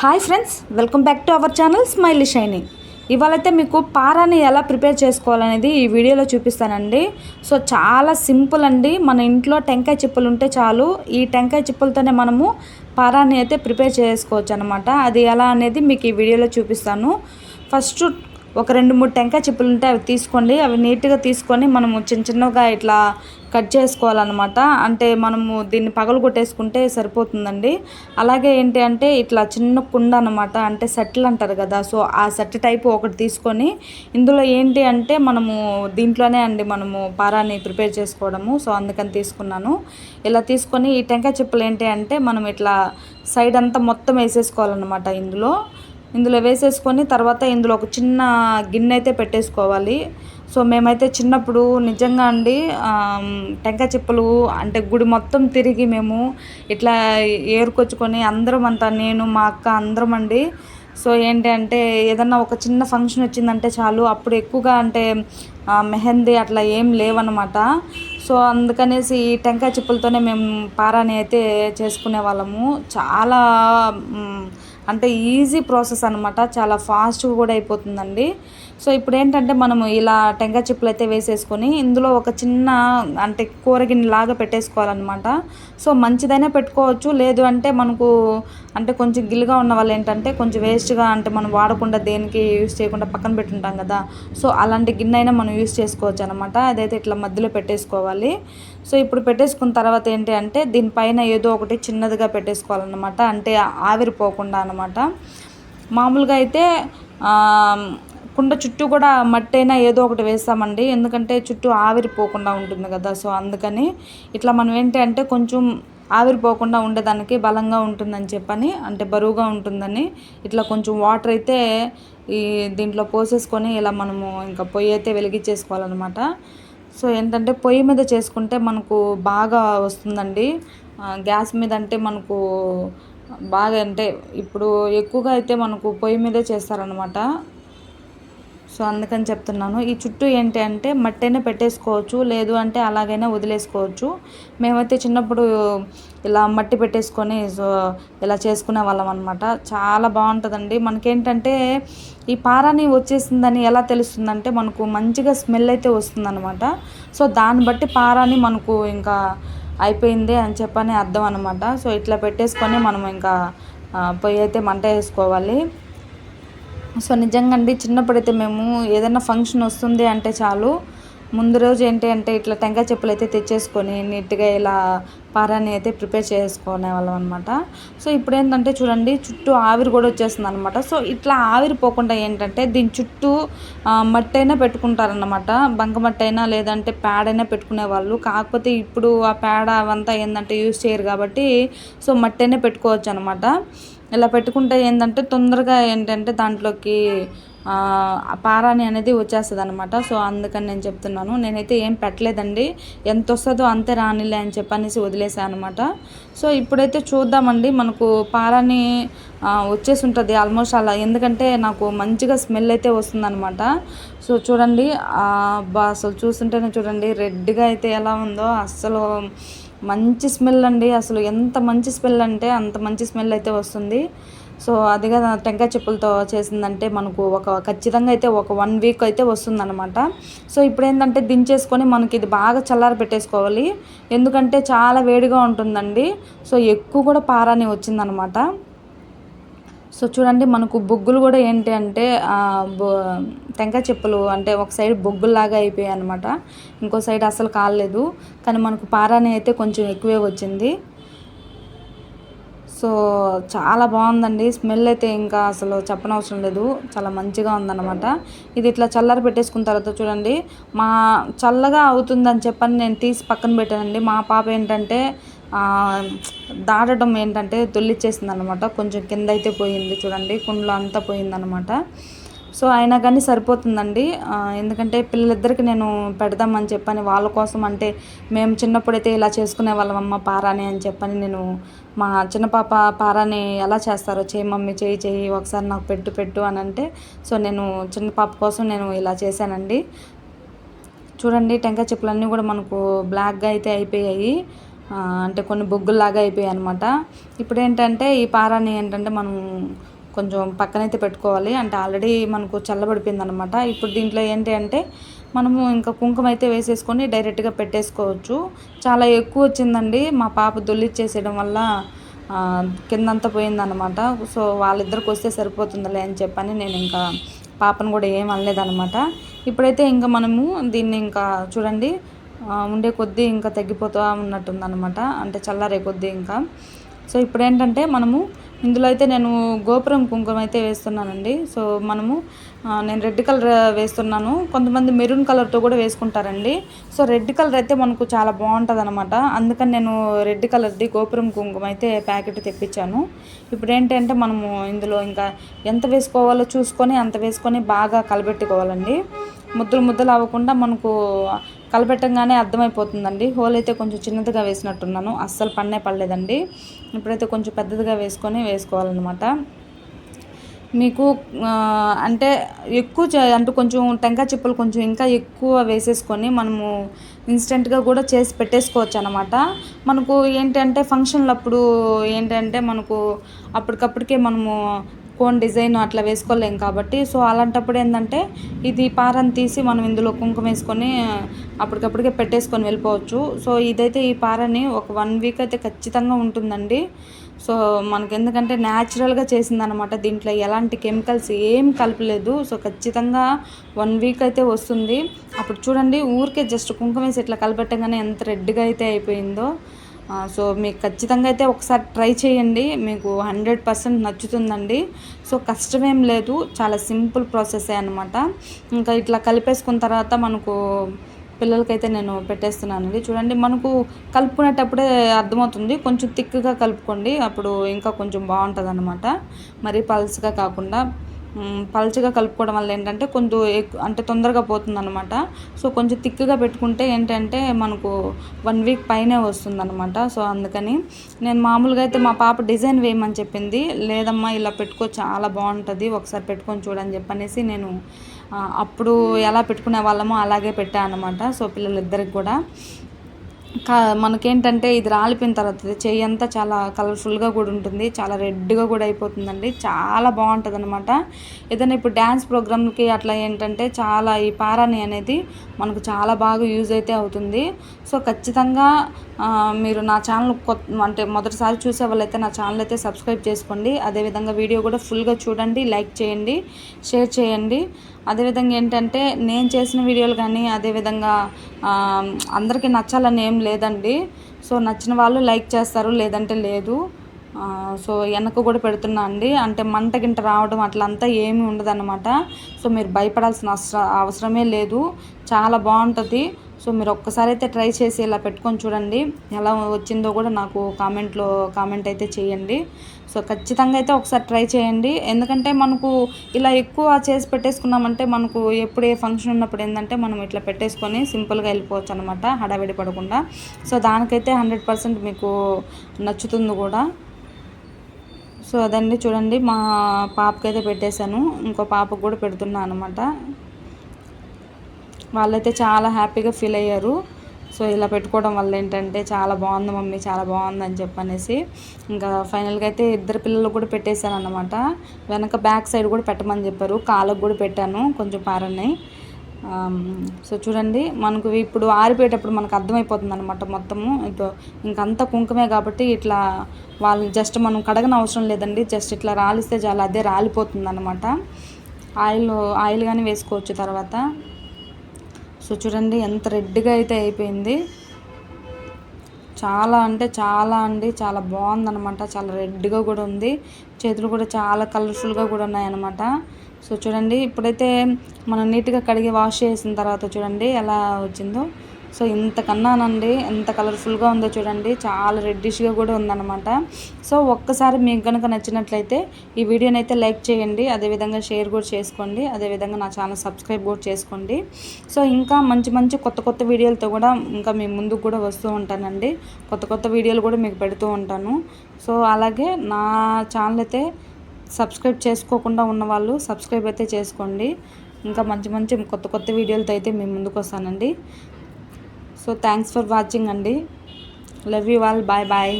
Hi friends, welcome back to our channel Smiley Shiny. ఇవాళైతే మీకు పారాని ఎలా ప్రిపేర్ చేసుకోవాలనేది ఈ వీడియోలో చూపిస్తానండి. సో చాలా సింపుల్ అండి. మన ఇంట్లో టెంకాయ చిప్పలు ఉంటే చాలు. ఈ టెంకాయ చిప్పలతోనే మనము పారాని అయితే ప్రిపేర్ చేసుకోవచ్చు అనమాట. అది ఎలా అనేది మీకు ఈ వీడియోలో చూపిస్తాను. ఫస్ట్ ఒక 2-3 టెంకాయ చిప్పలు ఉంటే అవి తీసుకోండి. అవి నీట్గా తీసుకొని మనము చిన్నగా ఇట్లా కట్ చేసుకోవాలన్నమాట. అంటే మనము దీన్ని పగలు కొట్టేసుకుంటే సరిపోతుందండి. అలాగే ఏంటి అంటే ఇట్లా చిన్న కుండ అనమాట, అంటే సెట్లు అంటారు కదా. సో ఆ సెట్ టైపు ఒకటి తీసుకొని ఇందులో ఏంటి అంటే మనము దీంట్లోనే అండి మనము పారాని ప్రిపేర్ చేసుకోవడము. సో అందుకని తీసుకున్నాను. ఇలా తీసుకొని ఈ టెంకాయ చిప్పలు ఏంటి అంటే మనం ఇట్లా సైడ్ అంతా మొత్తం వేసేసుకోవాలన్నమాట. ఇందులో వేసేసుకొని తర్వాత ఇందులో ఒక చిన్న గిన్నె అయితే పెట్టేసుకోవాలి. సో మేమైతే చిన్నప్పుడు నిజంగా అండి టెంకాయ చిప్పలు అంటే గుడి మొత్తం తిరిగి మేము ఇట్లా ఏరుకొచ్చుకొని అందరం అంతా, నేను మా అక్క అందరం అండి. సో ఏంటి అంటే ఏదన్నా ఒక చిన్న ఫంక్షన్ వచ్చిందంటే చాలు, అప్పుడు ఎక్కువగా అంటే మెహందీ అట్లా ఏం లేవన్నమాట. సో అందుకనేసి ఈ టెంకాయ చిప్పలతోనే మేము పారాని అయితే చేసుకునే వాళ్ళము. చాలా అంటే ఈజీ ప్రాసెస్ అనమాట, చాలా ఫాస్ట్గా కూడా అయిపోతుందండి. సో ఇప్పుడు ఏంటంటే మనము ఇలా టెంకాయ చిప్పలు అయితే వేసేసుకొని ఇందులో ఒక చిన్న అంటే కూరగిన్నె లాగా పెట్టేసుకోవాలన్నమాట. సో మంచిదైనా పెట్టుకోవచ్చు, లేదు అంటే మనకు అంటే కొంచెం గిల్లుగా ఉన్న వాళ్ళు ఏంటంటే కొంచెం వేస్ట్గా అంటే మనం వాడకుండా దేనికి యూస్ చేయకుండా పక్కన పెట్టుంటాం కదా. సో అలాంటి గిన్నె అయినా మనం యూస్ చేసుకోవచ్చు అనమాట. అదైతే ఇట్లా మధ్యలో పెట్టేసుకోవాలి. సో ఇప్పుడు పెట్టేసుకున్న తర్వాత ఏంటి అంటే దీనిపైన ఏదో ఒకటి చిన్నదిగా పెట్టేసుకోవాలన్నమాట, అంటే ఆవిరిపోకుండా అనమాట. మామూలుగా అయితే కుండ చుట్టూ కూడా మట్టి అయినా ఏదో ఒకటి వేస్తామండి, ఎందుకంటే చుట్టూ ఆవిరిపోకుండా ఉంటుంది కదా. సో అందుకని ఇట్లా మనం ఏంటి అంటే కొంచెం ఆవిరిపోకుండా ఉండేదానికి బలంగా ఉంటుందని చెప్పని, అంటే బరువుగా ఉంటుందని ఇట్లా కొంచెం వాటర్ అయితే ఈ దీంట్లో పోసేసుకొని ఇలా మనము ఇంకా పొయ్యి అయితే వెలిగించేసుకోవాలన్నమాట. సో ఏంటంటే పొయ్యి మీద చేసుకుంటే మనకు బాగా వస్తుందండి. గ్యాస్ మీద అంటే మనకు బాగా అంటే ఇప్పుడు ఎక్కువగా అయితే మనకు పొయ్యి మీదే చేస్తారనమాట. సో అందుకని చెప్తున్నాను. ఈ చుట్టూ ఏంటి అంటే మట్టి అయినా పెట్టేసుకోవచ్చు, లేదు అంటే అలాగైనా వదిలేసుకోవచ్చు. మేమైతే చిన్నప్పుడు ఇలా మట్టి పెట్టేసుకొని సో ఇలా చేసుకునే వాళ్ళం అనమాట. చాలా బాగుంటుందండి. మనకేంటంటే ఈ పారాని వచ్చేసిందని ఎలా తెలుస్తుందంటే మనకు మంచిగా స్మెల్ అయితే వస్తుందన్నమాట. సో దాన్ని బట్టి పారాని మనకు ఇంకా అయిపోయింది అని చెప్పని అర్థం అనమాట. సో ఇట్లా పెట్టేసుకొని మనం ఇంకా పొయ్యి అయితే మంట వేసుకోవాలి. సో నిజంగా అండి చిన్నప్పుడైతే మేము ఏదైనా ఫంక్షన్ వస్తుంది అంటే చాలు, ముందు రోజు ఏంటి అంటే ఇట్లా టెంకాయ చెప్పులు అయితే తెచ్చేసుకొని నీట్గా ఇలా పారాని అయితే ప్రిపేర్ చేసుకునే వాళ్ళం అనమాట. సో ఇప్పుడు ఏంటంటే చూడండి చుట్టూ ఆవిరి కూడా వచ్చేస్తుంది అనమాట. సో ఇట్లా ఆవిరిపోకుండా ఏంటంటే దీని చుట్టూ మట్టి అయినా పెట్టుకుంటారనమాట, బంకమట్టి అయినా లేదంటే పేడ అయినా పెట్టుకునే వాళ్ళు. కాకపోతే ఇప్పుడు ఆ పేడ అవంతా ఏంటంటే యూజ్ చేయరు కాబట్టి సో మట్టి అయినా పెట్టుకోవచ్చు అనమాట. ఇలా పెట్టుకుంటే ఏంటంటే తొందరగా ఏంటంటే దాంట్లోకి పారాని అనేది వచ్చేస్తుంది అనమాట. సో అందుకని నేను చెప్తున్నాను. నేనైతే ఏం పెట్టలేదండి, ఎంత వస్తుందో అంతే రానిలే అని చెప్పనేసి వదిలేసాను అనమాట. సో ఇప్పుడైతే చూద్దామండి, మనకు పారాని వచ్చేసి ఉంటుంది ఆల్మోస్ట్ అలా, ఎందుకంటే నాకు మంచిగా స్మెల్ అయితే వస్తుందన్నమాట. సో చూడండి అసలు చూస్తుంటేనే చూడండి రెడ్గా అయితే ఎలా ఉందో, అస్సలు మంచి స్మెల్ అండి. అసలు ఎంత మంచి స్మెల్ అంటే అంత మంచి స్మెల్ అయితే వస్తుంది. సో అది కదా టెంకాయ చెప్పులతో చేసిందంటే మనకు ఖచ్చితంగా అయితే ఒక 1 వీక్ అయితే వస్తుందన్నమాట. సో ఇప్పుడు ఏంటంటే దించేసుకొని మనకి ఇది బాగా చల్లారి పెట్టేసుకోవాలి, ఎందుకంటే చాలా వేడిగా ఉంటుందండి. సో ఎక్కువ కూడా పారాని వచ్చిందనమాట. సో చూడండి మనకు బొగ్గులు కూడా ఏంటి అంటే టెంకాయ చెప్పులు అంటే ఒక సైడ్ బొగ్గుల్లాగా అయిపోయాయి అనమాట, ఇంకో సైడ్ అసలు కాలేదు. కానీ మనకు పారాని అయితే కొంచెం ఎక్కువే వచ్చింది. సో చాలా బాగుందండి, స్మెల్ అయితే ఇంకా అసలు చెప్పనవసరం లేదు, చాలా మంచిగా ఉందన్నమాట. ఇది ఇట్లా చల్లారి పెట్టేసుకున్న తర్వాత చూడండి చల్లగా అవుతుందని చెప్పని నేను తీసి పక్కన పెట్టానండి. మా పాప ఏంటంటే దాటడం ఏంటంటే తొలిచ్చేసింది అనమాట, కొంచెం కింద అయితే పోయింది చూడండి, కుండలో అంతా పోయిందనమాట. సో అయినా కానీ సరిపోతుందండి, ఎందుకంటే పిల్లలిద్దరికి నేను పెడదామని చెప్పని వాళ్ళ కోసం, అంటే మేము చిన్నప్పుడైతే ఇలా చేసుకునే వాళ్ళం అమ్మ పారాని అని చెప్పని, నేను మా చిన్న పాప పారాని ఎలా చేస్తారో చేయి మమ్మీ చేయి ఒకసారి నాకు పెట్టు అని అంటే, సో నేను చిన్న పాప కోసం నేను ఇలా చేశానండి. చూడండి టెంకాయ చెప్పులన్నీ కూడా మనకు బ్లాక్గా అయితే అయిపోయాయి. అంటే కొన్ని బొగ్గుల్లాగా అయిపోయాయి అనమాట. ఇప్పుడు ఏంటంటే ఈ పారాన్ని ఏంటంటే మనం కొంచెం పక్కనైతే పెట్టుకోవాలి. అంటే ఆల్రెడీ మనకు చల్లబడిపోయింది అనమాట. ఇప్పుడు దీంట్లో ఏంటి అంటే మనము ఇంకా కుంకుమ అయితే వేసేసుకొని డైరెక్ట్గా పెట్టేసుకోవచ్చు. చాలా ఎక్కువ వచ్చిందండి, మా పాప దొల్లిచ్చేసేయడం వల్ల కిందంతా పోయిందనమాట. సో వాళ్ళిద్దరికి వస్తే సరిపోతుందిలే అని చెప్పని నేను ఇంకా పాపను కూడా ఏం అనలేదనమాట. ఇప్పుడైతే ఇంకా మనము దీన్ని ఇంకా చూడండి ఉండే కొద్దీ ఇంకా తగ్గిపోతూ ఉన్నట్టుందనమాట, అంటే చల్లారే కొద్దీ ఇంకా. సో ఇప్పుడు ఏంటంటే మనము ఇందులో అయితే నేను గోపురం కుంకుమ అయితే వేస్తున్నానండి. సో మనము నేను రెడ్ కలర్ వేస్తున్నాను, కొంతమంది మెరూన్ కలర్తో కూడా వేసుకుంటారండి. సో రెడ్ కలర్ అయితే మనకు చాలా బాగుంటుంది అనమాట, అందుకని నేను రెడ్ కలర్ది గోపురం కుంకుమ అయితే ప్యాకెట్ తెప్పించాను. ఇప్పుడు ఏంటంటే మనము ఇందులో ఇంకా ఎంత వేసుకోవాలో చూసుకొని అంత వేసుకొని బాగా కలబెట్టుకోవాలండి. ముద్దలు ముద్దలు అవ్వకుండా మనకు కలపెట్టంగానే అర్థమైపోతుందండి. హోల్ అయితే కొంచెం చిన్నదిగా వేసినట్టున్నాను, అస్సలు పడలేదండి. ఇప్పుడైతే కొంచెం పెద్దదిగా వేసుకోవాలన్నమాట. మీకు అంటే ఎక్కువ అంటే కొంచెం టెంకాయ చిప్పలు కొంచెం ఇంకా ఎక్కువ వేసేసుకొని మనము ఇన్స్టెంట్గా కూడా చేసి పెట్టేసుకోవచ్చు అనమాట. మనకు ఏంటంటే ఫంక్షన్లప్పుడు ఏంటంటే మనకు అప్పటికప్పటికే మనము కోన్ డిజైన్ అట్లా వేసుకోలేం కాబట్టి, సో అలాంటప్పుడు ఏంటంటే ఇది పారని తీసి మనం ఇందులో కుంకుమ వేసుకొని అప్పటికప్పటికే పెట్టేసుకొని వెళ్ళిపోవచ్చు. సో ఇదైతే ఈ పారని ఒక 1 వీక్ అయితే ఖచ్చితంగా ఉంటుందండి. సో మనకి ఎందుకంటే న్యాచురల్గా చేసిందనమాట, దీంట్లో ఎలాంటి కెమికల్స్ ఏం కలపలేదు. సో ఖచ్చితంగా 1 వీక్ అయితే వస్తుంది. అప్పుడు చూడండి ఊరికే జస్ట్ కుంకుమ వేసి ఇట్లా కలిపెట్టగానే ఎంత రెడ్గా అయితే అయిపోయిందో. సో మీకు ఖచ్చితంగా అయితే ఒకసారి ట్రై చేయండి, మీకు 100% నచ్చుతుందండి. సో కష్టమేం లేదు, చాలా సింపుల్ ప్రాసెసే అనమాట. ఇంకా ఇట్లా కలిపేసుకున్న తర్వాత మనకు పిల్లలకైతే నేను పెట్టేస్తున్నానండి. చూడండి మనకు కలుపుకునేటప్పుడే అర్థమవుతుంది, కొంచెం థిక్గా కలుపుకోండి, అప్పుడు ఇంకా కొంచెం బాగుంటుంది అనమాట. మరీ పల్స్గా కాకుండా పల్చగా కలుపుకోవడం వల్ల ఏంటంటే కొంచెం అంటే తొందరగా పోతుంది అనమాట. సో కొంచెం థిక్గా పెట్టుకుంటే ఏంటంటే మనకు 1 వీక్ పైనే వస్తుందన్నమాట. సో అందుకని నేను మామూలుగా అయితే మా పాప డిజైన్ వేయమని చెప్పింది, లేదమ్మా ఇలా పెట్టుకో చాలా బాగుంటుంది, ఒకసారి పెట్టుకొని చూడని చెప్పనేసి నేను అప్పుడు ఎలా పెట్టుకునే వాళ్ళమో అలాగే పెట్టాను అనమాట. సో పిల్లలిద్దరికి కూడా మనకేంటంటే ఇది రాలిపోయిన తర్వాత చెయ్యి అంతా చాలా కలర్ఫుల్గా కూడా ఉంటుంది, చాలా రెడ్గా కూడా అయిపోతుందండి, చాలా బాగుంటుంది అనమాట. ఏదైనా ఇప్పుడు డ్యాన్స్ ప్రోగ్రామ్కి అట్లా ఏంటంటే చాలా ఈ పారాని అనేది మనకు చాలా బాగా యూజ్ అయితే అవుతుంది. సో ఖచ్చితంగా మీరు నా ఛానల్ అంటే మొదటిసారి చూసే వాళ్ళైతే నా ఛానల్ అయితే సబ్స్క్రైబ్ చేసుకోండి. అదేవిధంగా వీడియో కూడా ఫుల్గా చూడండి, లైక్ చేయండి, షేర్ చేయండి. అదేవిధంగా ఏంటంటే నేను చేసిన వీడియోలు కానీ అదేవిధంగా అందరికీ నచ్చాలని ఏం లేదండి. సో నచ్చిన వాళ్ళు లైక్ చేస్తారు, లేదంటే లేదు. సో వెనక కూడా పెడుతున్నా అండి, అంటే మంట గింట రావడం అట్లంతా ఏమీ ఉండదన్నమాట. సో మీరు భయపడాల్సిన అవసరమే లేదు, చాలా బాగుంటుంది. సో మీరు ఒక్కసారి అయితే ట్రై చేసి ఇలా పెట్టుకొని చూడండి, ఎలా వచ్చిందో కూడా నాకు కామెంట్ అయితే చేయండి. సో ఖచ్చితంగా అయితే ఒకసారి ట్రై చేయండి, ఎందుకంటే మనకు ఇలా ఎక్కువ చేసి పెట్టేసుకున్నామంటే మనకు ఎప్పుడు ఏ ఫంక్షన్ ఉన్నప్పుడు ఏంటంటే మనం ఇట్లా పెట్టేసుకొని సింపుల్గా వెళ్ళిపోవచ్చు అనమాట, హడావిడి పడకుండా. సో దానికైతే 100% మీకు నచ్చుతుంది కూడా. సో అదండి చూడండి, మా పాపకైతే పెట్టేశాను, ఇంకో పాపకు కూడా పెడుతున్నాను అనమాట. వాళ్ళైతే చాలా హ్యాపీగా ఫీల్ అయ్యారు. సో ఇలా పెట్టుకోవడం వల్ల ఏంటంటే చాలా బాగుంది మమ్మీ, చాలా బాగుంది అని చెప్పనేసి ఇంకా ఫైనల్గా అయితే ఇద్దరు పిల్లలు కూడా పెట్టేశాను అన్నమాట. వెనక బ్యాక్ సైడ్ కూడా పెట్టమని చెప్పారు, కాళ్ళకు కూడా పెట్టాను కొంచెం పారని. సో చూడండి మనకు ఇప్పుడు ఆరిపోయేటప్పుడు మనకు అర్థమైపోతుంది అనమాట మొత్తము. ఇప్పుడు ఇంకంతా కుంకుమే కాబట్టి ఇట్లా వాళ్ళని జస్ట్ మనం కడగన అవసరం లేదండి, జస్ట్ ఇట్లా రాలిస్తే చాలా అదే రాలిపోతుంది అనమాట. ఆయిల్ కానీ వేసుకోవచ్చు తర్వాత. సో చూడండి ఎంత రెడ్గా అయితే అయిపోయింది, చాలా అంటే చాలా అండి, చాలా బాగుందనమాట, చాలా రెడ్గా కూడా ఉంది, చేతులు కూడా చాలా కలర్ఫుల్గా కూడా ఉన్నాయన్నమాట. సో చూడండి ఇప్పుడైతే మనం నీట్గా కడిగి వాష్ చేసిన తర్వాత చూడండి ఎలా వచ్చిందో. సో ఇంతకన్నానండి, ఎంత కలర్ఫుల్గా ఉందో చూడండి, చాలా రెడ్డిష్గా కూడా ఉందన్నమాట. సో ఒక్కసారి మీకు కనుక నచ్చినట్లయితే ఈ వీడియోని అయితే లైక్ చేయండి, అదేవిధంగా షేర్ కూడా చేసుకోండి, అదేవిధంగా నా ఛానల్ సబ్స్క్రైబ్ కూడా చేసుకోండి. సో ఇంకా మంచి కొత్త వీడియోలతో కూడా ఇంకా మీ ముందుకు కూడా వస్తూ ఉంటానండి, కొత్త వీడియోలు కూడా మీకు పెడుతూ ఉంటాను. సో అలాగే నా ఛానల్ అయితే సబ్స్క్రైబ్ చేసుకోకుండా ఉన్న వాళ్ళు సబ్స్క్రైబ్ అయితే చేసుకోండి, ఇంకా మంచి కొత్త వీడియోలతో అయితే మీ ముందుకు వస్తానండి. సో థ్యాంక్స్ ఫర్ వాచింగ్ అండి. Love you all, bye bye.